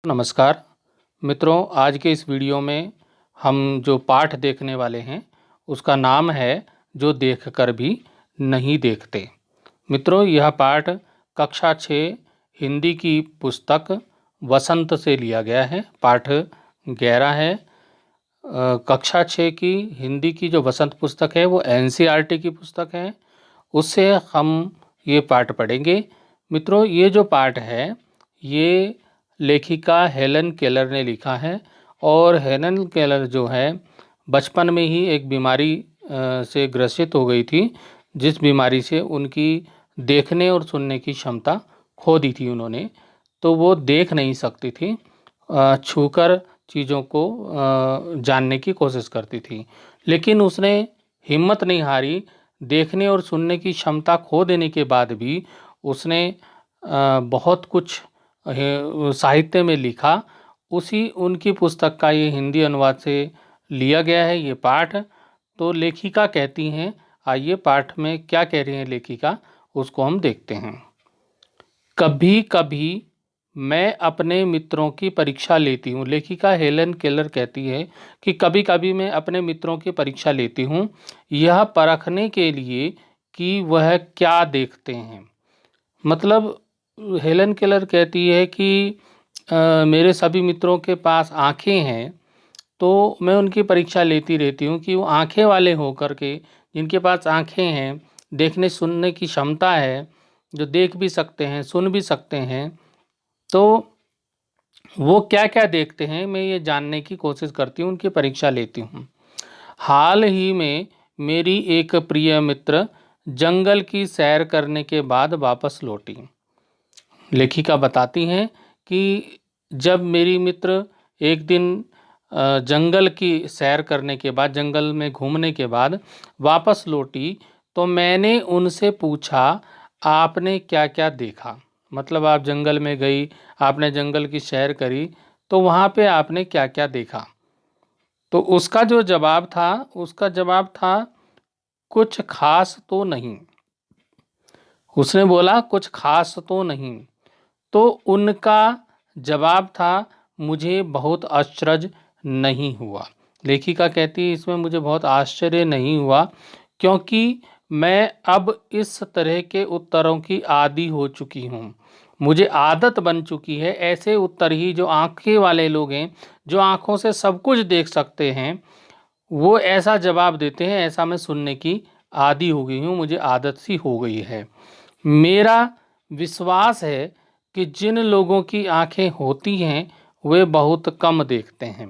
नमस्कार मित्रों, आज के इस वीडियो में हम जो पाठ देखने वाले हैं उसका नाम है जो देखकर भी नहीं देखते। मित्रों, यह पाठ कक्षा 6 हिंदी की पुस्तक वसंत से लिया गया है। पाठ 11 है। कक्षा 6 की हिंदी की जो वसंत पुस्तक है वो एनसीईआरटी की पुस्तक है, उससे हम ये पाठ पढ़ेंगे। मित्रों, ये जो पाठ है ये लेखिका हेलन केलर ने लिखा है और हेलन केलर जो है बचपन में ही एक बीमारी से ग्रसित हो गई थी, जिस बीमारी से उनकी देखने और सुनने की क्षमता खो दी थी उन्होंने। तो वो देख नहीं सकती थी, छूकर चीज़ों को जानने की कोशिश करती थी, लेकिन उसने हिम्मत नहीं हारी। देखने और सुनने की क्षमता खो देने के बाद भी उसने बहुत कुछ साहित्य में लिखा। उसी उनकी पुस्तक का ये हिंदी अनुवाद से लिया गया है ये पाठ। तो लेखिका कहती हैं, आइए पाठ में क्या कह रही हैं लेखिका उसको हम देखते हैं। कभी कभी मैं अपने मित्रों की परीक्षा लेती हूँ। लेखिका हेलन केलर कहती है कि कभी कभी मैं अपने मित्रों की परीक्षा लेती हूँ, यह परखने के लिए कि वह क्या देखते हैं। मतलब हेलन केलर कहती है कि मेरे सभी मित्रों के पास आँखें हैं, तो मैं उनकी परीक्षा लेती रहती हूँ कि वो आँखें वाले होकर के, जिनके पास आँखें हैं, देखने सुनने की क्षमता है, जो देख भी सकते हैं सुन भी सकते हैं, तो वो क्या क्या देखते हैं मैं ये जानने की कोशिश करती हूँ, उनकी परीक्षा लेती हूँ। हाल ही में मेरी एक प्रिय मित्र जंगल की सैर करने के बाद वापस लौटी। लेखिका बताती हैं कि जब मेरी मित्र एक दिन जंगल की सैर करने के बाद, जंगल में घूमने के बाद वापस लौटी, तो मैंने उनसे पूछा, आपने क्या क्या देखा। मतलब आप जंगल में गई, आपने जंगल की सैर करी, तो वहाँ पे आपने क्या क्या देखा। तो उसका जवाब था कुछ खास तो नहीं। उसने बोला कुछ खास तो नहीं। तो उनका जवाब था, मुझे बहुत आश्चर्य नहीं हुआ। लेखिका कहती है इसमें मुझे बहुत आश्चर्य नहीं हुआ, क्योंकि मैं अब इस तरह के उत्तरों की आदी हो चुकी हूँ। मुझे आदत बन चुकी है ऐसे उत्तर ही, जो आंखें वाले लोग हैं, जो आंखों से सब कुछ देख सकते हैं, वो ऐसा जवाब देते हैं, ऐसा मैं सुनने की आदी हो गई हूँ, मुझे आदत सी हो गई है। मेरा विश्वास है कि जिन लोगों की आंखें होती हैं वे बहुत कम देखते हैं।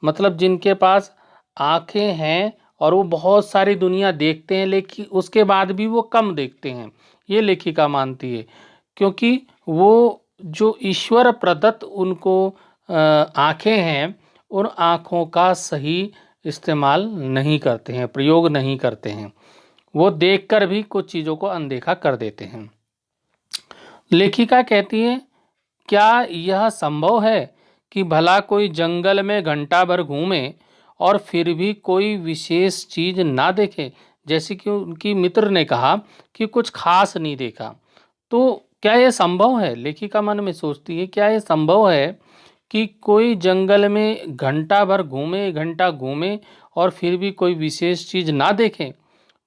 मतलब जिनके पास आंखें हैं और वो बहुत सारी दुनिया देखते हैं, लेकिन उसके बाद भी वो कम देखते हैं, ये लेखिका मानती है। क्योंकि वो जो ईश्वर प्रदत्त उनको आंखें हैं, उन आँखों का सही इस्तेमाल नहीं करते हैं, प्रयोग नहीं करते हैं। वो देखकर भी कुछ चीज़ों को अनदेखा कर देते हैं। लेखिका कहती है, क्या यह संभव है कि भला कोई जंगल में घंटा भर घूमे और फिर भी कोई विशेष चीज ना देखे। जैसे कि उनकी मित्र ने कहा कि कुछ खास नहीं देखा, तो क्या यह संभव है। लेखिका मन में सोचती है, क्या यह संभव है कि कोई जंगल में घंटा घूमे और फिर भी कोई विशेष चीज ना देखे।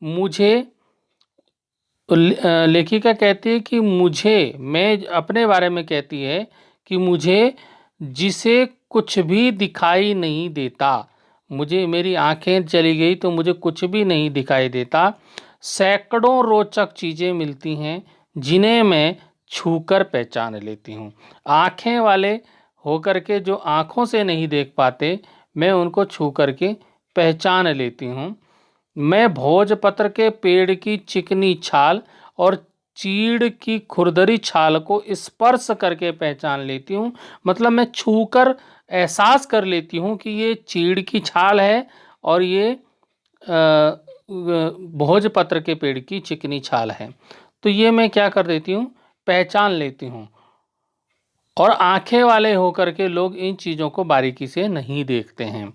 मुझे लेखिका कहती है कि मैं अपने बारे में कहती है कि मुझे जिसे कुछ भी दिखाई नहीं देता, मुझे मेरी आंखें चली गई तो मुझे कुछ भी नहीं दिखाई देता, सैकड़ों रोचक चीज़ें मिलती हैं जिन्हें मैं छूकर पहचान लेती हूँ। आंखें वाले होकर के जो आंखों से नहीं देख पाते, मैं उनको छू करके पहचान लेती हूँ। मैं भोजपत्र के पेड़ की चिकनी छाल और चीड़ की खुरदरी छाल को स्पर्श करके पहचान लेती हूँ। मतलब मैं छूकर एहसास कर लेती हूँ कि ये चीड़ की छाल है और ये भोजपत्र के पेड़ की चिकनी छाल है। तो ये मैं क्या कर देती हूँ, पहचान लेती हूँ। और आंखें वाले होकर के लोग इन चीज़ों को बारीकी से नहीं देखते हैं।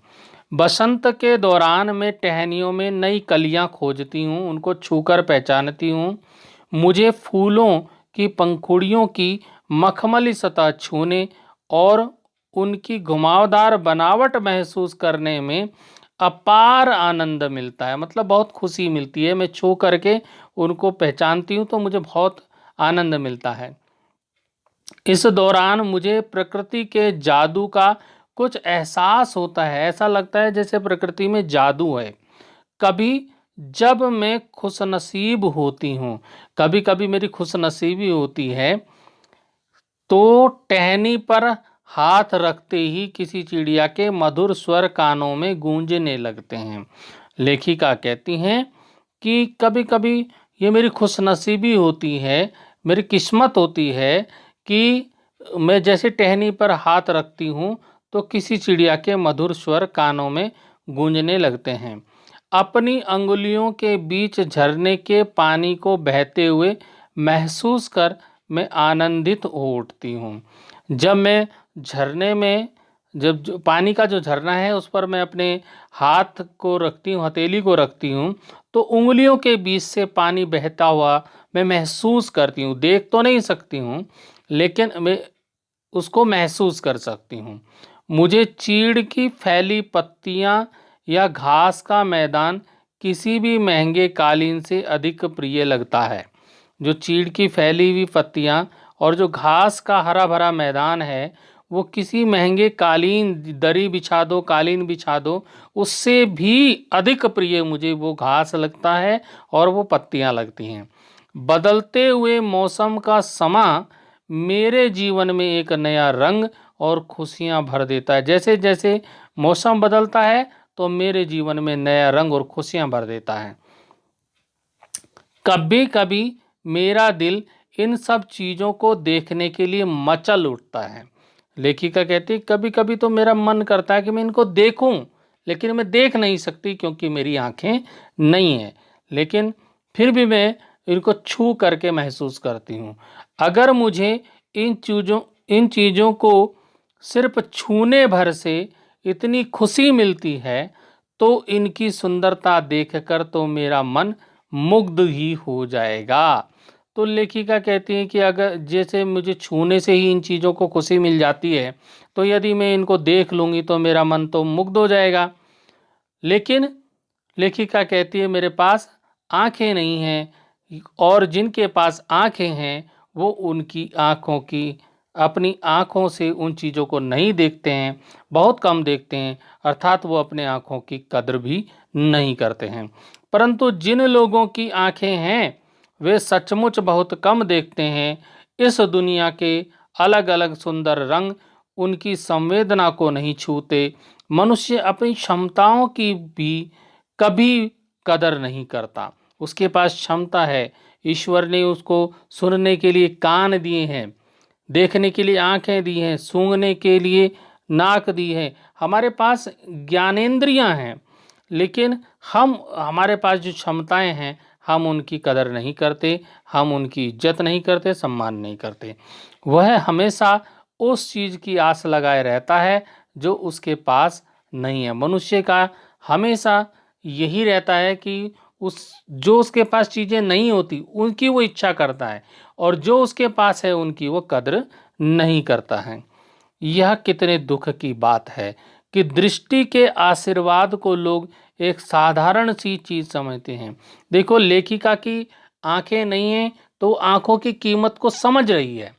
बसंत के दौरान मैं टहनियों में नई कलियां खोजती हूँ, उनको छूकर पहचानती हूँ। मुझे फूलों की पंखुड़ियों की मखमली सतह छूने और उनकी घुमावदार बनावट महसूस करने में अपार आनंद मिलता है। मतलब बहुत खुशी मिलती है, मैं छू करके उनको पहचानती हूँ तो मुझे बहुत आनंद मिलता है। इस दौरान मुझे प्रकृति के जादू का कुछ एहसास होता है, ऐसा लगता है जैसे प्रकृति में जादू है। कभी जब मैं खुशनसीब होती हूँ, कभी कभी मेरी खुशनसीबी होती है, तो टहनी पर हाथ रखते ही किसी चिड़िया के मधुर स्वर कानों में गूंजने लगते हैं। लेखिका कहती हैं कि कभी कभी ये मेरी खुशनसीबी होती है, मेरी किस्मत होती है कि मैं जैसे टहनी पर हाथ रखती हूँ तो किसी चिड़िया के मधुर स्वर कानों में गूंजने लगते हैं। अपनी अंगुलियों के बीच झरने के पानी को बहते हुए महसूस कर मैं आनंदित हो उठती हूँ। जब मैं झरने में जब जो पानी का जो झरना है उस पर मैं अपने हाथ को रखती हूँ, हथेली को रखती हूँ, तो उंगलियों के बीच से पानी बहता हुआ मैं महसूस करती हूँ। देख तो नहीं सकती हूँ, लेकिन मैं उसको महसूस कर सकती हूँ। मुझे चीड़ की फैली पत्तियाँ या घास का मैदान किसी भी महंगे कालीन से अधिक प्रिय लगता है। जो चीड़ की फैली हुई पत्तियाँ और जो घास का हरा भरा मैदान है, वो किसी महंगे कालीन, दरी बिछा दो, कालीन बिछा दो, उससे भी अधिक प्रिय मुझे वो घास लगता है और वो पत्तियाँ लगती हैं। बदलते हुए मौसम का समा मेरे जीवन में एक नया रंग और खुशियाँ भर देता है। जैसे जैसे मौसम बदलता है तो मेरे जीवन में नया रंग और खुशियाँ भर देता है। कभी कभी मेरा दिल इन सब चीज़ों को देखने के लिए मचल उठता है। लेखिका कहती है कभी कभी तो मेरा मन करता है कि मैं इनको देखूं, लेकिन मैं देख नहीं सकती क्योंकि मेरी आंखें नहीं हैं। लेकिन फिर भी मैं इनको छू करके महसूस करती हूँ। अगर मुझे इन चीज़ों को सिर्फ छूने भर से इतनी खुशी मिलती है, तो इनकी सुंदरता देखकर तो मेरा मन मुग्ध ही हो जाएगा। तो लेखिका कहती है कि अगर जैसे मुझे छूने से ही इन चीज़ों को खुशी मिल जाती है, तो यदि मैं इनको देख लूँगी तो मेरा मन तो मुग्ध हो जाएगा। लेकिन लेखिका कहती है मेरे पास आंखें नहीं हैं, और जिनके पास आंखें हैं वो उनकी आंखों की अपनी आंखों से उन चीज़ों को नहीं देखते हैं, बहुत कम देखते हैं, अर्थात वो अपने आंखों की कद्र भी नहीं करते हैं। परंतु जिन लोगों की आंखें हैं वे सचमुच बहुत कम देखते हैं। इस दुनिया के अलग अलग सुंदर रंग उनकी संवेदना को नहीं छूते। मनुष्य अपनी क्षमताओं की भी कभी कदर नहीं करता। उसके पास क्षमता है, ईश्वर ने उसको सुनने के लिए कान दिए हैं, देखने के लिए आंखें दी हैं, सूंघने के लिए नाक दी है, हमारे पास ज्ञानेंद्रियां हैं, लेकिन हमारे पास जो क्षमताएं हैं हम उनकी कदर नहीं करते, हम उनकी इज्जत नहीं करते, सम्मान नहीं करते। वह हमेशा उस चीज़ की आस लगाए रहता है जो उसके पास नहीं है। मनुष्य का हमेशा यही रहता है कि उस जो उसके पास चीज़ें नहीं होती उनकी वो इच्छा करता है, और जो उसके पास है उनकी वो कद्र नहीं करता है। यह कितने दुख की बात है कि दृष्टि के आशीर्वाद को लोग एक साधारण सी चीज समझते हैं। देखो, लेखिका की आंखें नहीं हैं तो आंखों की कीमत को समझ रही है,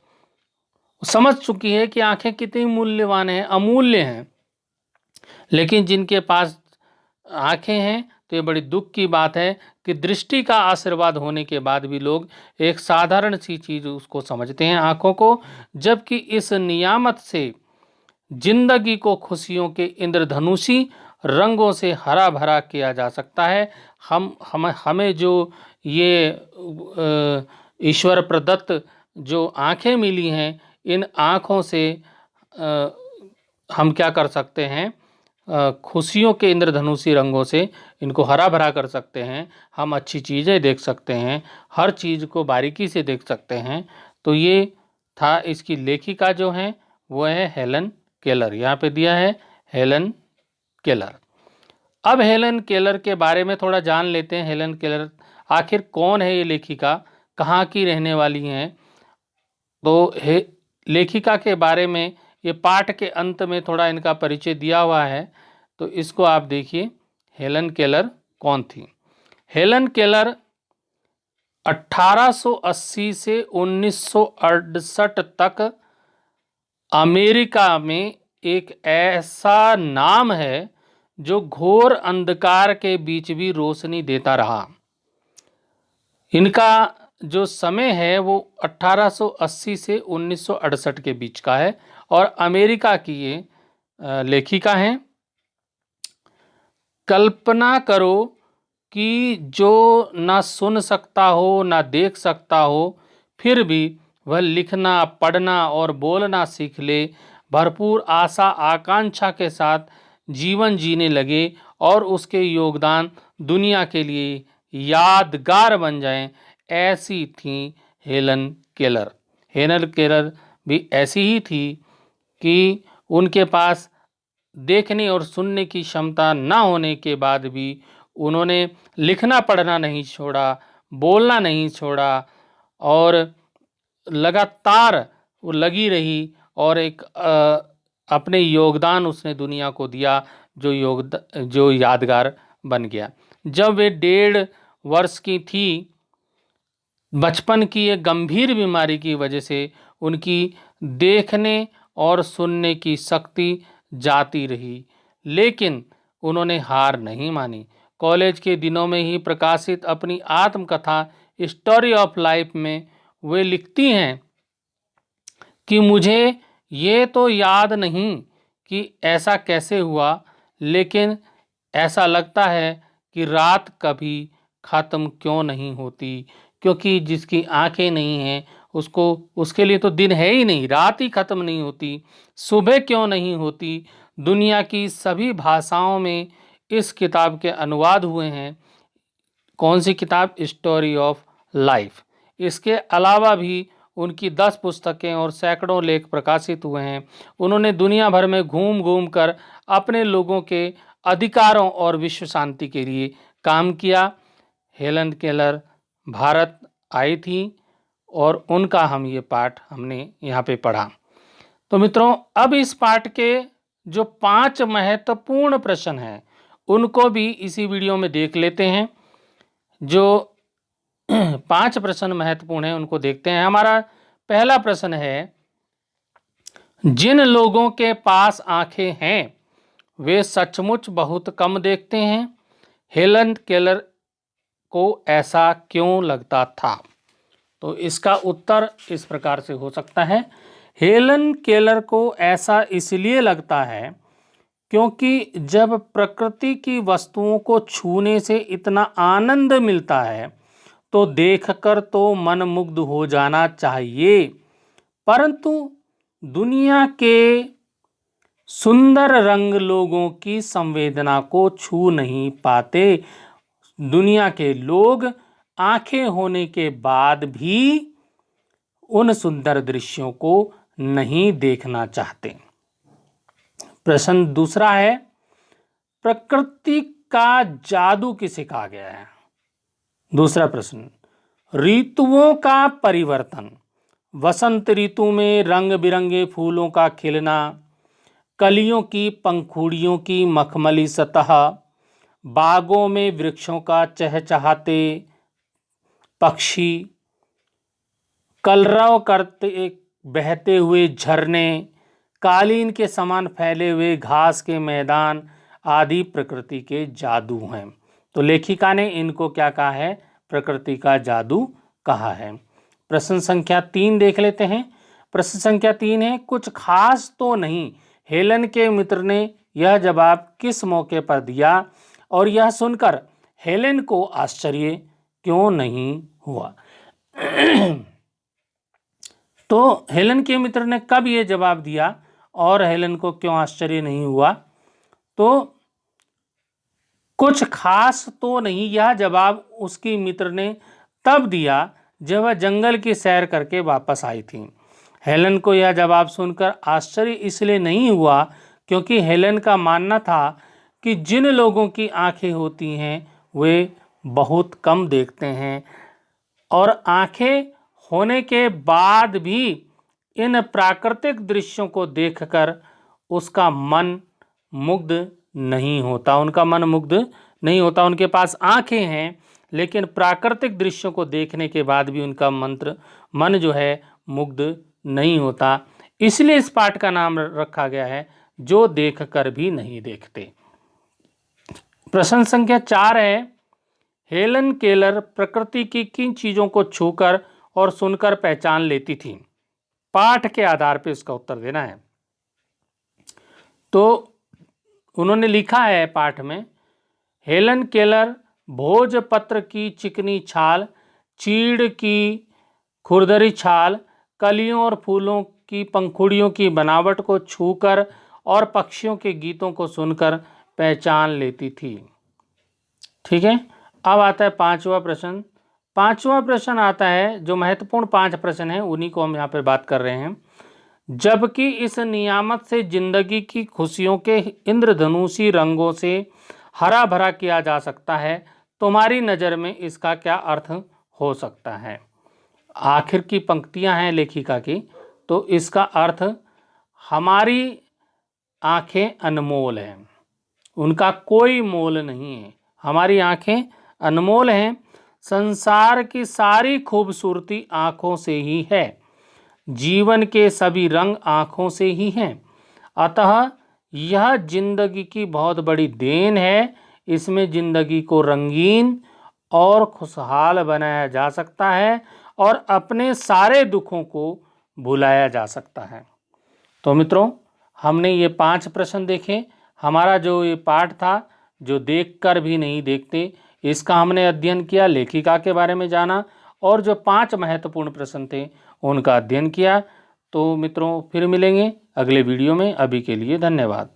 समझ चुकी है कि आंखें कितनी मूल्यवान हैं, अमूल्य हैं। लेकिन जिनके पास आंखें हैं तो ये बड़ी दुख की बात है कि दृष्टि का आशीर्वाद होने के बाद भी लोग एक साधारण सी चीज उसको समझते हैं, आंखों को, जबकि इस नियामत से जिंदगी को खुशियों के इंद्रधनुषी रंगों से हरा भरा किया जा सकता है। हमें जो ये ईश्वर प्रदत्त जो आंखें मिली हैं, इन आंखों से अ, हम क्या कर सकते हैं, खुशियों के इंद्रधनुषी रंगों से इनको हरा भरा कर सकते हैं। हम अच्छी चीज़ें देख सकते हैं, हर चीज़ को बारीकी से देख सकते हैं। तो ये था, इसकी लेखिका जो है वो है हेलन केलर। यहाँ पे दिया है हेलन केलर। अब हेलन केलर के बारे में थोड़ा जान लेते हैं। हेलन केलर आखिर कौन है, ये लेखिका कहाँ की रहने वाली हैं। तो लेखिका के बारे में ये पाठ के अंत में थोड़ा इनका परिचय दिया हुआ है, तो इसको आप देखिए। हेलन केलर कौन थी? हेलन केलर 1880 से 1968 तक अमेरिका में एक ऐसा नाम है जो घोर अंधकार के बीच भी रोशनी देता रहा। इनका जो समय है वो 1880 से 1968 के बीच का है और अमेरिका की ये लेखिका हैं। कल्पना करो कि जो ना सुन सकता हो ना देख सकता हो, फिर भी वह लिखना, पढ़ना और बोलना सीख ले, भरपूर आशा आकांक्षा के साथ जीवन जीने लगे और उसके योगदान दुनिया के लिए यादगार बन जाएं। ऐसी थी हेलन केलर। हेलन केलर भी ऐसी ही थी कि उनके पास देखने और सुनने की क्षमता ना होने के बाद भी उन्होंने लिखना पढ़ना नहीं छोड़ा, बोलना नहीं छोड़ा और लगातार वो लगी रही और एक अपने योगदान उसने दुनिया को दिया जो यादगार बन गया। जब वे 1.5 वर्ष की थी, बचपन की एक गंभीर बीमारी की वजह से उनकी देखने और सुनने की शक्ति जाती रही, लेकिन उन्होंने हार नहीं मानी। कॉलेज के दिनों में ही प्रकाशित अपनी आत्मकथा स्टोरी ऑफ लाइफ में वे लिखती हैं कि मुझे ये तो याद नहीं कि ऐसा कैसे हुआ, लेकिन ऐसा लगता है कि रात कभी ख़त्म क्यों नहीं होती, क्योंकि जिसकी आंखें नहीं हैं उसके लिए तो दिन है ही नहीं, रात ही ख़त्म नहीं होती, सुबह क्यों नहीं होती। दुनिया की सभी भाषाओं में इस किताब के अनुवाद हुए हैं। कौन सी किताब? Story of life. इसके अलावा भी उनकी 10 पुस्तकें और सैकड़ों लेख प्रकाशित हुए हैं। उन्होंने दुनिया भर में घूम घूम कर अपने लोगों के अधिकारों और विश्व शांति के लिए काम किया। हेलन केलर भारत आई थी और उनका हम ये पाठ हमने यहाँ पे पढ़ा। तो मित्रों, अब इस पाठ के जो 5 महत्वपूर्ण प्रश्न हैं उनको भी इसी वीडियो में देख लेते हैं। जो 5 प्रश्न महत्वपूर्ण हैं उनको देखते हैं। हमारा पहला प्रश्न है, जिन लोगों के पास आंखें हैं वे सचमुच बहुत कम देखते हैं। हेलन केलर को ऐसा क्यों लगता था? तो इसका उत्तर इस प्रकार से हो सकता है। हेलन केलर को ऐसा इसलिए लगता है क्योंकि जब प्रकृति की वस्तुओं को छूने से इतना आनंद मिलता है तो देखकर तो मन मुग्ध हो जाना चाहिए, परंतु दुनिया के सुंदर रंग लोगों की संवेदना को छू नहीं पाते। दुनिया के लोग आंखें होने के बाद भी उन सुंदर दृश्यों को नहीं देखना चाहते। प्रश्न दूसरा है, प्रकृति का जादू किसे कहा गया है? दूसरा प्रश्न, ऋतुओं का परिवर्तन, वसंत ऋतु में रंग बिरंगे फूलों का खिलना, कलियों की पंखुड़ियों की मखमली सतह, बागों में वृक्षों का चहचहाते पक्षी, कलरव करते बहते हुए झरने, कालीन के समान फैले हुए घास के मैदान आदि प्रकृति के जादू हैं। तो लेखिका ने इनको क्या कहा है? प्रकृति का जादू कहा है। प्रश्न संख्या 3 देख लेते हैं। प्रश्न संख्या 3 है, कुछ खास तो नहीं। हेलन के मित्र ने यह जवाब किस मौके पर दिया और यह सुनकर हेलन को आश्चर्य क्यों नहीं हुआ? तो हेलन के मित्र ने कब यह जवाब दिया और हेलन को क्यों आश्चर्य नहीं हुआ? तो कुछ खास तो नहीं, यह जवाब उसकी मित्र ने तब दिया जब वह जंगल की सैर करके वापस आई थी। हेलन को यह जवाब सुनकर आश्चर्य इसलिए नहीं हुआ क्योंकि हेलन का मानना था कि जिन लोगों की आंखें होती हैं वे बहुत कम देखते हैं और आंखें होने के बाद भी इन प्राकृतिक दृश्यों को देखकर उसका मन मुग्ध नहीं होता, उनका मन मुग्ध नहीं होता। उनके पास आंखें हैं लेकिन प्राकृतिक दृश्यों को देखने के बाद भी उनका मन जो है मुग्ध नहीं होता। इसलिए इस पाठ का नाम रखा गया है जो देखकर भी नहीं देखते। प्रश्न संख्या 4 है, हेलन केलर प्रकृति की किन चीजों को छूकर और सुनकर पहचान लेती थी? पाठ के आधार पर इसका उत्तर देना है। तो उन्होंने लिखा है पाठ में, हेलन केलर भोजपत्र की चिकनी छाल, चीड़ की खुरदरी छाल, कलियों और फूलों की पंखुड़ियों की बनावट को छूकर और पक्षियों के गीतों को सुनकर पहचान लेती थी। ठीक है, अब आता है 5वां प्रश्न। 5वां प्रश्न आता है, जो महत्वपूर्ण 5 प्रश्न हैं उन्हीं को हम यहाँ पर बात कर रहे हैं। जबकि इस नियामत से जिंदगी की खुशियों के इंद्रधनुषी रंगों से हरा भरा किया जा सकता है, तुम्हारी नज़र में इसका क्या अर्थ हो सकता है? आखिर की पंक्तियां हैं लेखिका की, तो इसका अर्थ, हमारी आंखें अनमोल हैं, उनका कोई मोल नहीं है, हमारी आंखें अनमोल हैं, संसार की सारी खूबसूरती आंखों से ही है, जीवन के सभी रंग आंखों से ही हैं, अतः यह जिंदगी की बहुत बड़ी देन है। इसमें जिंदगी को रंगीन और खुशहाल बनाया जा सकता है और अपने सारे दुखों को भुलाया जा सकता है। तो मित्रों, हमने ये 5 प्रश्न देखे। हमारा जो ये पाठ था, जो देखकर भी नहीं देखते, इसका हमने अध्ययन किया, लेखिका के बारे में जाना और जो 5 महत्वपूर्ण प्रश्न थे उनका अध्ययन किया। तो मित्रों, फिर मिलेंगे अगले वीडियो में। अभी के लिए धन्यवाद।